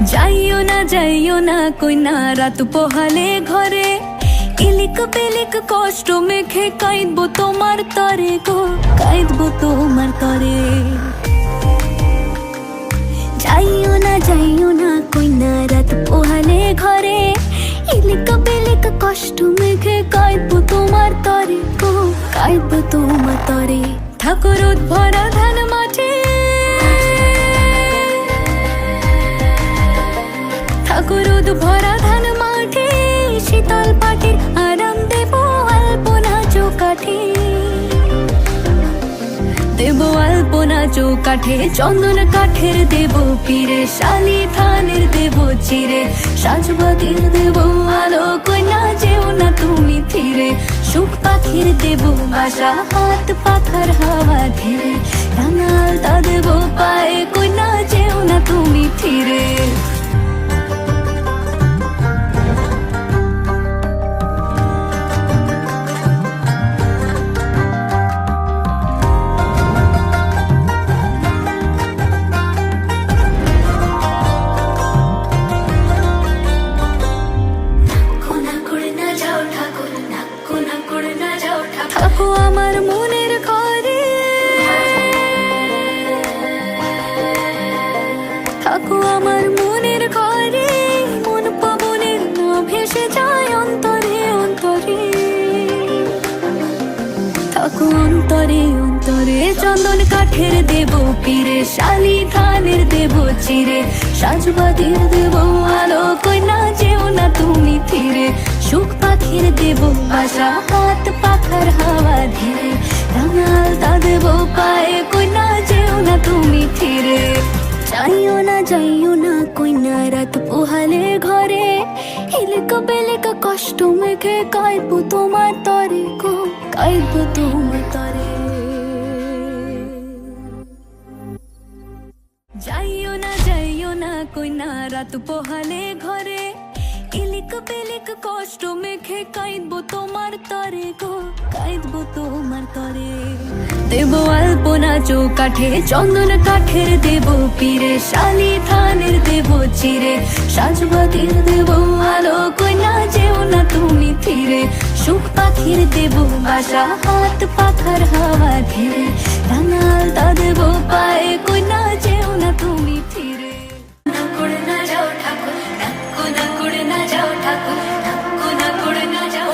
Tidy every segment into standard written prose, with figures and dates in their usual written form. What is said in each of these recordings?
যাইও না কইনা রাত পোহালে ঘরে, ইলিক পিলিক কষ্ট মেখে কাঁদবো তোমার তরে গো, কাঁদবো তোমার তরে। যাইও না কইনা রাত পোহালে ঘরে, ইলিক পিলিক কষ্ট মেখে কাঁদবো তোমার তরে গো, কাঁদবো তোমার তরে। ঠাকুর ভরা ধান মাঠে, ঠাকুর ভরা ধান মাঠে, শীতল পাটির আরাম দেব আলপনা চৌকাঠে, দেব আলপনা চৌকাঠে। চন্দন কাঠের দেব পীরে, শালি ধানের দেব চিরে, সাজবাতির দেব আলো কইনা যেও না তুমি ফিরে। সুখ পাখির দেব বাসা, হাত পাখার হাওয়া ধীরে, রাঙাল তা দেব পায়ে কইনা যেও না তুমি ফিরে। থাকো আমার মনের ঘরে, থাকো আমার মনের ঘরে, মন পবনের না ভেসে যায় অন্তরে অন্তরে। থাকো অন্তরে অন্তরে, চন্দন কাঠের দেব পীরে, শালি ধানের দেব চিরে, সাজবাতির দেব আলো কইনা যেও না তুমি ফিরে। সুখ পাখির দেব বাসা, হাত পাখার হাওয়া ধীরে, রাঙাল তা দেব পায়ে কইনা যেও না তুমি ফিরে। যাইও না কইনা রাত পোহালে ঘরে, ইলিক পিলিক কষ্ট মেখে কাঁদবো তোমার তরে গো, কাঁদবো তোমার তরে। যাইও না কইনা রাত পোহালে ঘরে, ইলিক পিলিক কষ্ট মেখে কাঁদবো তোমার তরে গো, কাঁদবো তোমার তরে। দেব আলপনা চৌকাঠে, চন্দন কাঠের দেব পীরে, শালি ধানের দেব চিরে, সাজবাতির দেব আলো কইনা যেও না তুমি ফিরে। সুখ পাখির দেব বাসা, হাত পাখার হাওয়া ধীরে, রাঙাল তা দেব পায়ে কইনা যেও না তুমি ফিরে। না করে না যাও ঠাকুর, না করে না যাও ঠাকুর, না করে না যাও।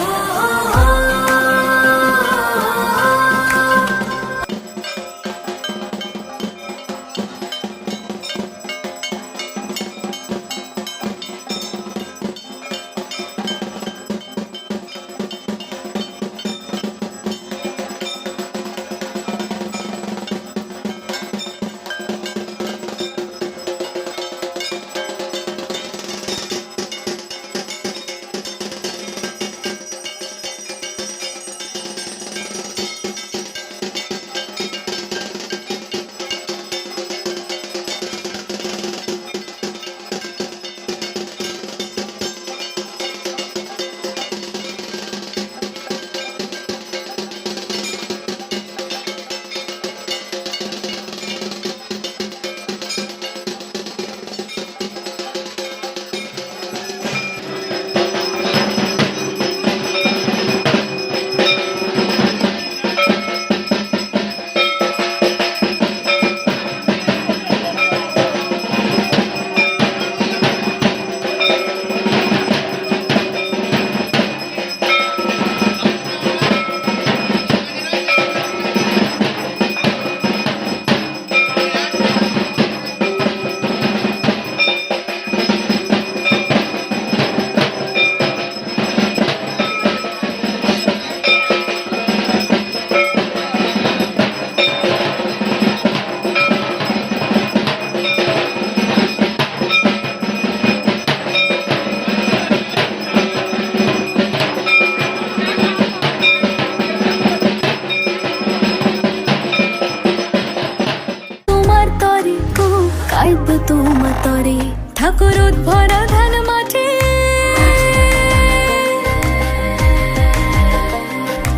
ঠাকুর ভরা ধান মাঠে,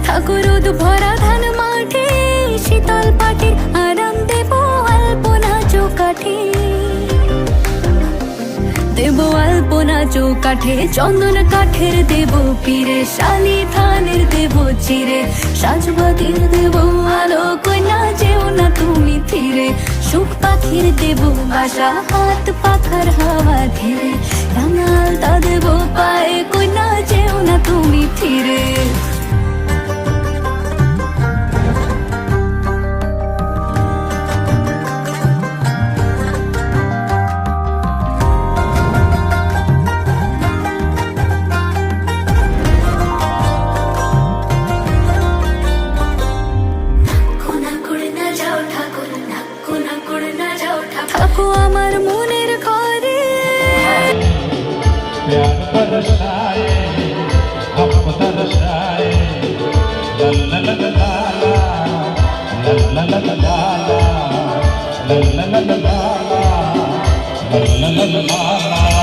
ঠাকুর ভরা ধান মাঠে, শীতল পাটির আরাম দেব আলপনা চৌকাঠে, দেব আলপনা চৌকাঠে, চন্দন কাঠের দেব পীরে, শালি ধানের দেব চিরে, সাজবাতির দেব আলো, কইনা যেও না তুমি ফিরে, সুখ পাখির দেব বাসা, হাত পাখার হাওয়া ধীরে, রাঙালতা দেব পায়ে, কইনা যেও না তুমি ফিরে। থাকো আমার মনের ঘরে, प्यार बरसाए हम बरसाए ला ला ला ला ला ला ला ला ला ला ला ला ला ला ला ला ला ला ला